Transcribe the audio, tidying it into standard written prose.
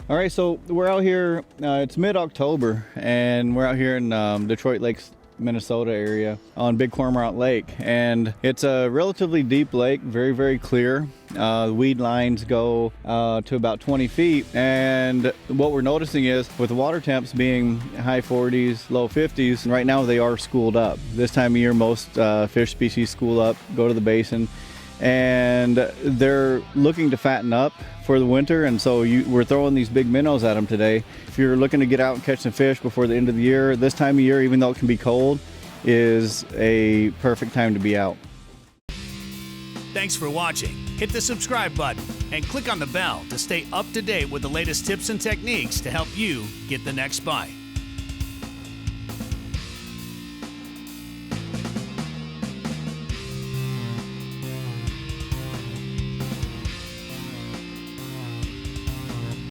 All right, so we're out here, it's mid-October, and we're out here in Detroit Lakes, Minnesota area on Big Cormorant Lake, and it's a relatively deep lake, very, very clear. The weed lines go to about 20 feet, and what we're noticing is with the water temps being high 40s, low 50s, right now they are schooled up. This time of year, most fish species school up, go to the basin, and they're looking to fatten up for the winter, and so we're throwing these big minnows at them today. If you're looking to get out and catch some fish before the end of the year, this time of year, even though it can be cold, is a perfect time to be out. Thanks for watching. Hit the subscribe button and click on the bell to stay up to date with the latest tips and techniques to help you get the next bite.